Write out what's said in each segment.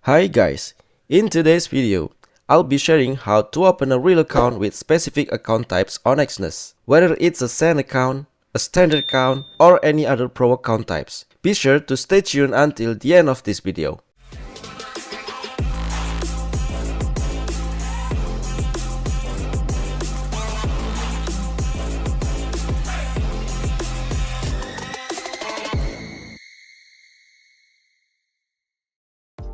Hi guys, in today's video, I'll be sharing how to open a real account with specific account types on Exness. Whether it's a SAN account, a standard account, or any other pro account types. Be sure to stay tuned until the end of this video.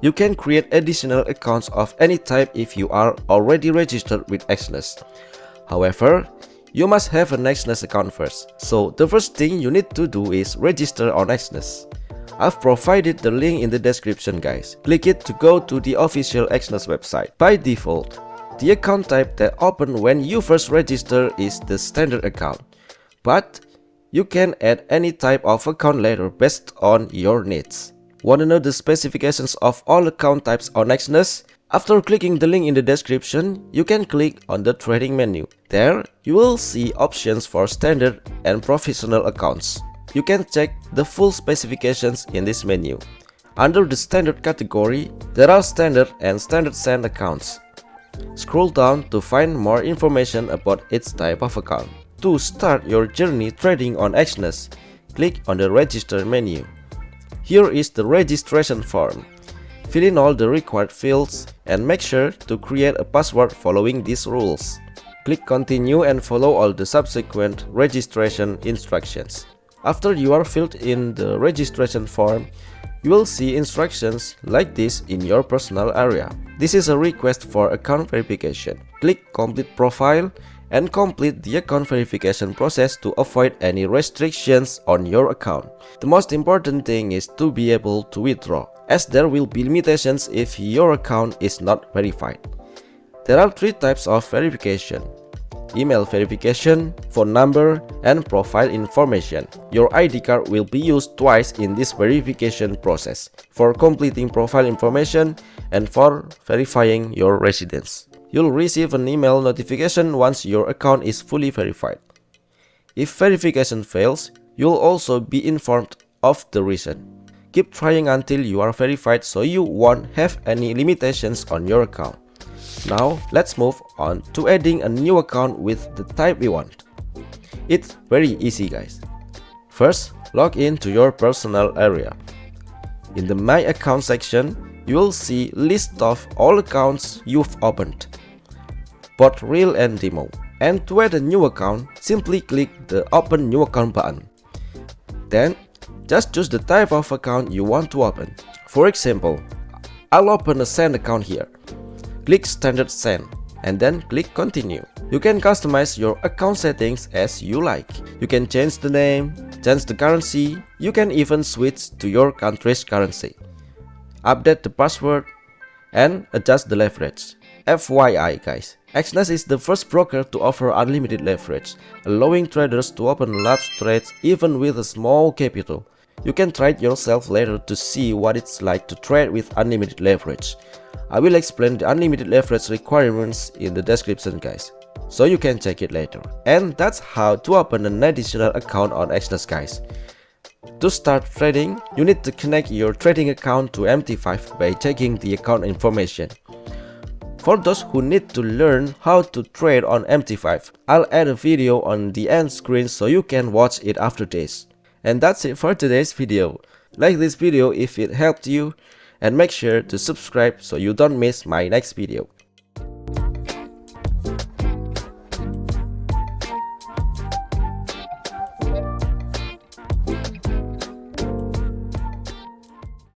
You can create additional accounts of any type if you are already registered with Exness. However, you must have an Exness account first. So the first thing you need to do is register on Exness. I've provided the link in the description guys. Click it to go to the official Exness website. By default, the account type that opens when you first register is the standard account. But you can add any type of account later based on your needs. Want to know the specifications of all account types on Exness? After clicking the link in the description, you can click on the trading menu. There, you will see options for standard and professional accounts. You can check the full specifications in this menu. Under the standard category, there are standard and standard SAN accounts. Scroll down to find more information about each type of account. To start your journey trading on Exness, click on the register menu. Here is the registration form. Fill in all the required fields and make sure to create a password following these rules. Click continue and follow all the subsequent registration instructions. After you are filled in the registration form, you will see instructions like this in your personal area. This is a request for account verification. Click complete profile and complete the account verification process to avoid any restrictions on your account. The most important thing is to be able to withdraw, as there will be limitations if your account is not verified. There are three types of verification: email verification, phone number, and profile information. Your ID card will be used twice in this verification process, for completing profile information and for verifying your residence. You'll receive an email notification once your account is fully verified. If verification fails, you'll also be informed of the reason. Keep trying until you are verified so you won't have any limitations on your account. Now, let's move on to adding a new account with the type we want. It's very easy guys. First, log in to your personal area. In the My Account section, you will see list of all accounts you've opened, both real and demo. And to add a new account, simply click the Open New Account button. Then, just choose the type of account you want to open. For example, I'll open a SAN account here. Click Standard SAN and then click Continue. You can customize your account settings as you like. You can change the name, change the currency, you can even switch to your country's currency, update the password, and adjust the leverage. FYI guys, Exness is the first broker to offer unlimited leverage, allowing traders to open large trades even with a small capital. You can try it yourself later to see what it's like to trade with unlimited leverage. I will explain the unlimited leverage requirements in the description guys, so you can check it later. And that's how to open an additional account on Exness guys. To start trading, you need to connect your trading account to MT5 by checking the account information. For those who need to learn how to trade on MT5, I'll add a video on the end screen so you can watch it after this. And that's it for today's video. Like this video if it helped you, and make sure to subscribe so you don't miss my next video.